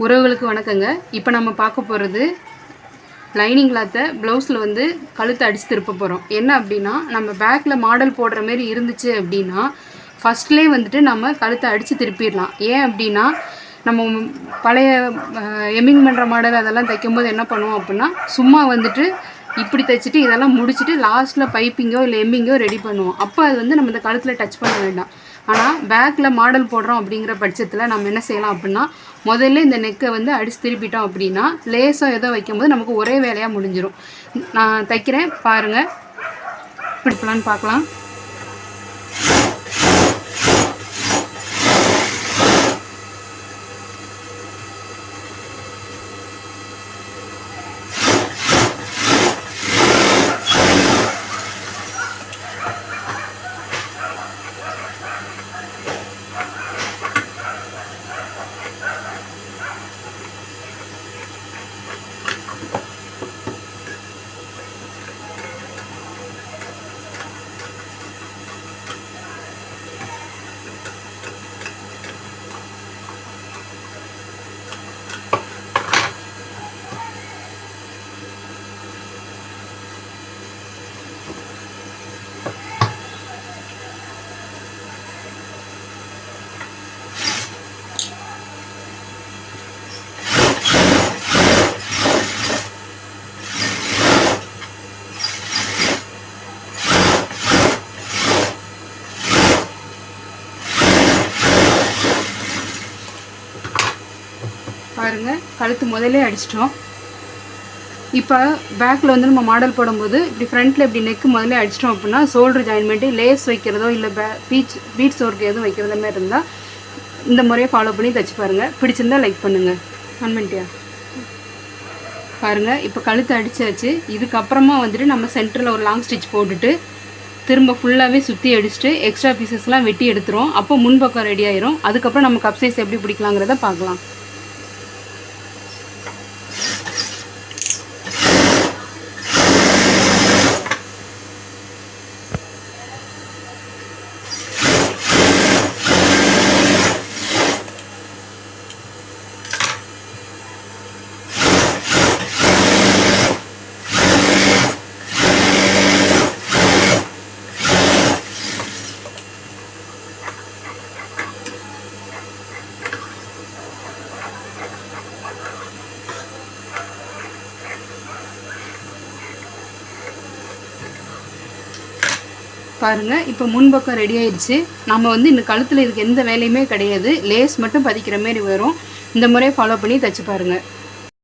உறவுகளுக்கு வணக்கங்க. இப்போ நம்ம பார்க்க போகிறது லைனிங் கிளாத்தை ப்ளவுஸில் வந்து கழுத்தை அடித்து திருப்ப போகிறோம். என்ன அப்படின்னா, நம்ம பேக்கில் மாடல் போடுற மாரி இருந்துச்சு அப்படின்னா ஃபஸ்ட்லேயே வந்துட்டு நம்ம கழுத்தை அடித்து திருப்பிடலாம். ஏன் அப்படின்னா, நம்ம பழைய எம்மிங் பண்ணுற மாடல் அதெல்லாம் தைக்கும்போது என்ன பண்ணுவோம் அப்படின்னா, சும்மா வந்துட்டு இப்படி தைச்சிட்டு இதெல்லாம் முடிச்சுட்டு லாஸ்ட்டில் பைப்பிங்கோ இல்லை எம்மிங்கோ ரெடி பண்ணுவோம். அப்போ அது வந்து நம்ம இந்த கழுத்தில் டச் பண்ண வேண்டாம். ஆனால் பேக்கில் மாடல் போடுறோம் அப்படிங்கிற பட்சத்தில் நம்ம என்ன செய்யலாம் அப்படின்னா, முதல்ல இந்த நெக்கை வந்து அடித்து திருப்பிட்டோம் அப்படின்னா லேஸோ ஏதோ வைக்கும்போது நமக்கு ஒரே வேலையாக முடிஞ்சிடும். நான் தைக்கிறேன் பாருங்கள், இப்படி பார்க்கலாம். பாருங்கள், கழுத்து முதலே அடிச்சிட்டோம். இப்போ பேக்கில் வந்து நம்ம மாடல் போடும்போது இப்படி ஃப்ரண்ட்டில் இப்படி நெக்கு முதலே அடிச்சிட்டோம் அப்படின்னா ஷோல்டர் ஜாயின்மெண்ட்டு லேஸ் வைக்கிறதோ இல்லை பீட்ஸ் ஒர்க் எதுவும் வைக்கிறத மாதிரி இருந்தால் இந்த முறையை ஃபாலோ பண்ணி தைச்சி பாருங்கள். பிடிச்சிருந்தால் லைக் பண்ணுங்கள். ஆன் பண்ணிட்டியா? பாருங்கள், இப்போ கழுத்து அடித்தாச்சு. இதுக்கப்புறமா வந்துட்டு நம்ம சென்டரில் ஒரு லாங் ஸ்டிச் போட்டுட்டு திரும்ப ஃபுல்லாகவே சுற்றி அடிச்சுட்டு எக்ஸ்ட்ரா பீசஸ்லாம் வெட்டி எடுத்துரும். அப்போ முன்பக்கம் ரெடி ஆயிரும். அதுக்கப்புறம் நம்ம கப் சைஸ் எப்படி பிடிக்கலாங்கிறத பார்க்கலாம். பாருங்கள், இப்போ முன்பக்கம் ரெடி ஆயிடுச்சு. நம்ம வந்து இந்த கழுத்தில் இதுக்கு எந்த வேலையுமே கிடையாது. லேஸ் மட்டும் பதிக்கிற மாரி வரும். இந்த முறையை ஃபாலோ பண்ணி தைச்சி பாருங்கள்.